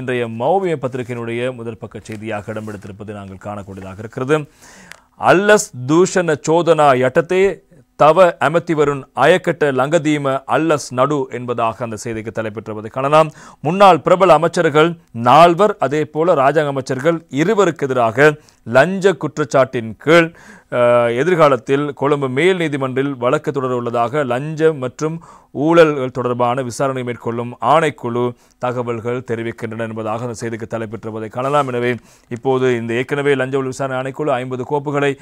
இன்றைய மௌவிய பத்திரிகையினுடைய முதல் பக்க செய்தியாக இடம்பெடுத்திருப்பது நாங்கள் காணக்கூடியதாக இருக்கிறது. அல்லஸ் தூஷண சோதனா யட்டத்தே தவ அமர்த்திவருண் அயக்கட்ட லங்கதீம அல்லஸ் நடு என்பதாக அந்த செய்திக்கு தலைப்பெற்றுவதை காணலாம். முன்னாள் பிரபல அமைச்சர்கள் 4 அதே போல ராஜாங்க அமைச்சர்கள் 2 எதிராக லஞ்ச குற்றச்சாட்டின் கீழ் எதிர்காலத்தில் கொழும்பு மேல் நீதிமன்றில் வழக்கு தொடர உள்ளதாக லஞ்சம் மற்றும் ஊழல்கள் தொடர்பான விசாரணை மேற்கொள்ளும் ஆணைக்குழு தகவல்கள் தெரிவிக்கின்றன என்பதாக அந்த செய்திக்கு தலைப்பெற்றுவதை காணலாம். எனவே இப்போது இந்த ஏற்கனவே லஞ்ச ஊழல் விசாரணை ஆணைக்குழு 50 கோப்புகளை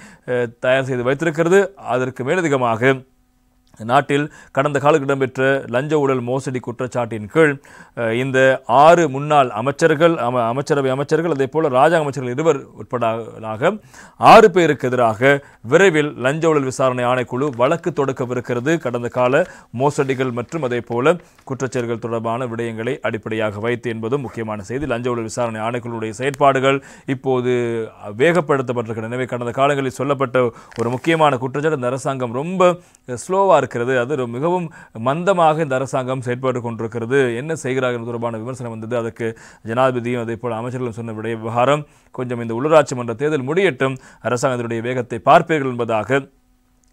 தயார் செய்து வைத்திருக்கிறது. அதற்கு மேலதிகமாக நாட்டில் கடந்த காலத்தில் இடம்பெற்ற லஞ்ச ஊழல் மோசடி குற்றச்சாட்டின் கீழ் இந்த 6 முன்னாள் அமைச்சர்கள் அமைச்சரவை அமைச்சர்கள் அதே போல ராஜாங்க அமைச்சர்கள் 2 உட்படாக 6 பேருக்கு எதிராக விரைவில் லஞ்ச ஊழல் விசாரணை ஆணைக்குழு வழக்கு தொடுக்கவிருக்கிறது. கடந்த கால மோசடிகள் மற்றும் அதே போல குற்றச்செயல்கள் தொடர்பான விடயங்களை அடிப்படையாக வைத்து என்பதும் முக்கியமான செய்தி. லஞ்ச ஊழல் விசாரணை ஆணைக்குழுடைய செயற்பாடுகள் இப்போது வேகப்படுத்தப்பட்டிருக்கிறது. எனவே கடந்த காலங்களில் சொல்லப்பட்ட ஒரு முக்கியமான குற்றச்சாட்டு இந்த அரசாங்கம் ரொம்ப ஸ்லோவா இருக்கிறது, அது மிகவும் மந்தமாக இந்த அரசாங்கம் செயல்பட்டு கொண்டிருக்கிறது, என்ன செய்கிறார்கள் தொடர்பான விமர்சனம் வந்தது. அதற்கு ஜனாதிபதியும் அதே போல அமைச்சர்களும் சொன்ன விவகாரம் கொஞ்சம் இந்த உள்ளூராட்சி மன்ற தேர்தல் முடியட்டும் அரசாங்கத்தினுடைய வேகத்தை பார்ப்பீர்கள் என்பதாக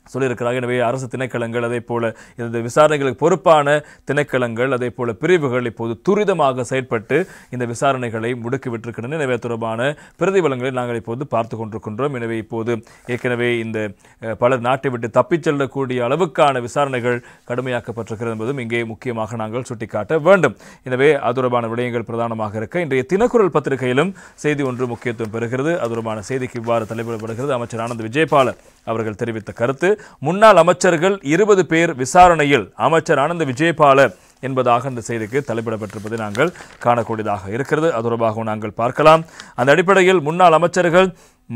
சொல்லியிருக்கிறார்கள். எனவே அரசு திணைக்களங்கள் அதே போல இந்த விசாரணைகளுக்கு பொறுப்பான திணைக்களங்கள் அதே போல பிரிவுகள் இப்போது துரிதமாக செயற்பட்டு இந்த விசாரணைகளை முடுக்கிவிட்டிருக்கின்றன. எனவே தொடர்பான பிரதிபலங்களை நாங்கள் இப்போது பார்த்து கொண்டிருக்கின்றோம். எனவே இப்போது ஏற்கனவே இந்த பலர் நாட்டை விட்டு தப்பிச் செல்லக்கூடிய அளவுக்கான விசாரணைகள் கடுமையாக்கப்பட்டிருக்கிறது என்பதும் இங்கே முக்கியமாக நாங்கள் சுட்டிக்காட்ட வேண்டும். எனவே அது தொடர்பான விடயங்கள் பிரதானமாக இருக்க இன்றைய தினக்குரல் பத்திரிகையிலும் செய்தி ஒன்று முக்கியத்துவம் பெறுகிறது. அது தொடர்பான செய்திக்கு இவ்வாறு தலைப்பிடப்படுகிறது. அமைச்சர் ஆனந்த் விஜயபால அவர்கள் தெரிவித்த கருத்து, முன்னாள் அமைச்சர்கள் 20 பேர் விசாரணையில் அமைச்சர் ஆனந்த் விஜயபால என்பதாக அந்த செய்திக்கு தலைப்பிடப்பட்டிருப்பதை நாங்கள் காணக்கூடியதாக இருக்கிறது. அது தொடர்பாக நாங்கள் பார்க்கலாம். அந்த அடிப்படையில் முன்னாள் அமைச்சர்கள்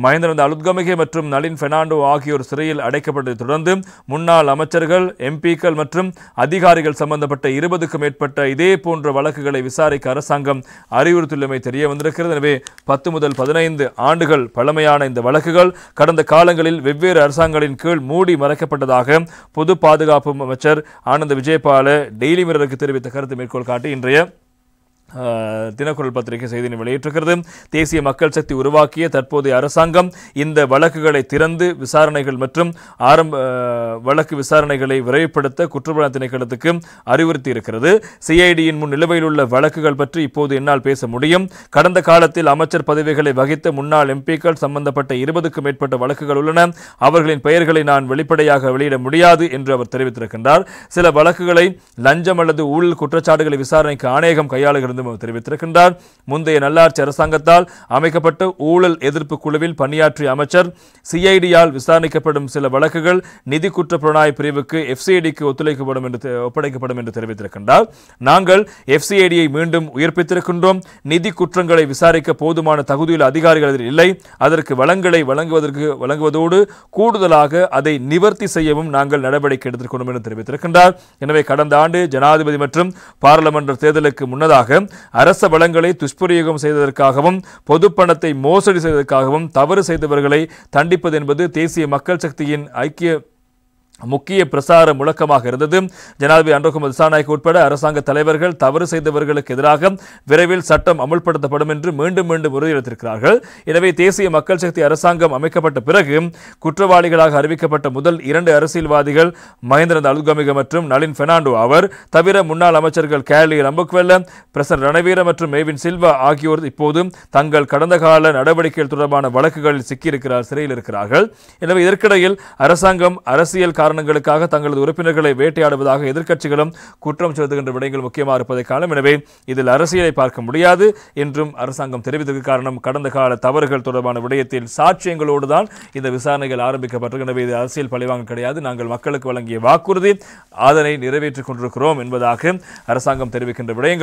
மஹிந்த அலுத்கமகே மற்றும் நளின் பெர்னாண்டோ ஆகியோர் சிறையில் அடைக்கப்பட்டதை தொடர்ந்து முன்னாள் அமைச்சர்கள் எம்பிக்கள் மற்றும் அதிகாரிகள் சம்பந்தப்பட்ட 20க்கும் மேற்பட்ட இதே போன்ற வழக்குகளை விசாரிக்க அரசாங்கம் அறிவுறுத்தியுள்ளமை தெரிய வந்திருக்கிறது. எனவே 10 முதல் 15 ஆண்டுகள் பழமையான இந்த வழக்குகள் கடந்த காலங்களில் வெவ்வேறு அரசாங்கங்களின் கீழ் மூடி மறைக்கப்பட்டதாக பொது பாதுகாப்பு அமைச்சர் ஆனந்த் விஜயபால டெய்லி மிரருக்கு தெரிவித்த கருத்து மேற்கோள் காட்டி இன்றைய தினக்குரல் பத்திரிகை செய்தியை வெளியிட்டிருக்கிறது. தேசிய மக்கள் சக்தி உருவாக்கிய தற்போதைய அரசாங்கம் இந்த வழக்குகளை திறந்து விசாரணைகள் மற்றும் வழக்கு விசாரணைகளை விரைவுபடுத்த குற்றப்புலனாய்வு திணைக்களத்துக்கு அறிவுறுத்தி இருக்கிறது. சிஐடியின் முன் நிலுவையில் உள்ள வழக்குகள் பற்றி இப்போது என்னால் பேச முடியும். கடந்த காலத்தில் அமைச்சர் பதவிகளை வகித்த முன்னாள் எம்பிக்கள் சம்பந்தப்பட்ட 20க்கும் மேற்பட்ட வழக்குகள் உள்ளன. அவர்களின் பெயர்களை நான் வெளிப்படையாக வெளியிட முடியாது என்று அவர் தெரிவித்திருக்கின்றார். சில வழக்குகளை லஞ்சம் அல்லது ஊழல் குற்றச்சாட்டுகளை விசாரணைக்கு ஆணையகம் கையாளுகிறது தெரிவித்திருக்கின்றார். முந்தைய நல்லாட்சி அரசாங்கத்தால் அமைக்கப்பட்ட ஊழல் எதிர்ப்பு குழுவில் பணியாற்றிய அமைச்சர் சிஐடியால் விசாரணைக்கப்படும் சில வழக்குகள் நிதி குற்ற புலனாய்வு பிரிவுக்கு FCIDக்கு ஒப்படைக்கப்படும் என்று தெரிவித்திருக்கின்றார். நாங்கள் FCIDயை மீண்டும் உயிர்ப்பித்திருக்கின்றோம். நிதி குற்றங்களை விசாரிக்க போதுமான தகுதியுள்ள அதிகாரிகள் இல்லை. அதற்கு வளங்களை வழங்குவதோடு கூடுதலாக அதை நிவர்த்தி செய்யவும் நாங்கள் நடவடிக்கை எடுத்துக்கொண்டோம் என்று தெரிவித்திருக்கின்றார். எனவே கடந்த ஆண்டு ஜனாதிபதி மற்றும் பாராளுமன்ற தேர்தலுக்கு முன்னதாக அரச வளங்களை துஷ்பிரயோகம் செய்ததற்காகவும் பொது பணத்தை மோசடி செய்ததற்காகவும் தவறு செய்தவர்களை தண்டிப்பது என்பது தேசிய மக்கள் சக்தியின் முக்கிய பிரசார முழக்கமாக இருந்தது. ஜனாதிபதி அன்றகுமார் திசாநாயக்க உட்பட அரசாங்க தலைவர்கள் தவறு செய்தவர்களுக்கு எதிராக விரைவில் சட்டம் அமுல்படுத்தப்படும் என்று மீண்டும் உறுதியளித்திருக்கிறார்கள். எனவே தேசிய மக்கள் சக்தி அரசாங்கம் அமைக்கப்பட்ட பிறகு குற்றவாளிகளாக அறிவிக்கப்பட்ட முதல் 2 அரசியல்வாதிகள் மஹிந்த அலுத்கமகே மற்றும் நளின் பெர்னாண்டோ அவர் தவிர முன்னாள் அமைச்சர்கள் கேலி ரம்புக்வெல்ல, பிரசன் ரணவீர மற்றும் மேவின் சில்வா ஆகியோர் இப்போது தங்கள் கடந்த கால நடவடிக்கைகள் தொடர்பான வழக்குகளில் சிறையில் இருக்கிறார்கள். எனவே இதற்கிடையில் அரசாங்கம் அரசியல் காரணங்களுக்காக தங்களது உறுப்பினர்களை வேட்டையாடுவதாக எதிர்க்கட்சிகளும் குற்றம் செலுத்துகின்ற விடயங்கள் முக்கியமாக இருப்பதை காரணம். எனவே இதில் அரசியலை பார்க்க முடியாது என்றும் அரசாங்கம் தெரிவித்ததற்கு காரணம் கடந்த கால தவறுகள் தொடர்பான விடயத்தில் சாட்சியங்களோடு தான் இந்த விசாரணைகள் ஆரம்பிக்கப்பட்டது. எனவே இது அரசியல் பழிவாங்க கிடையாது, நாங்கள் மக்களுக்கு வழங்கிய வாக்குறுதி அதனை நிறைவேற்றிக் கொண்டிருக்கிறோம் என்பதாக அரசாங்கம் தெரிவிக்கின்ற விடயங்கள்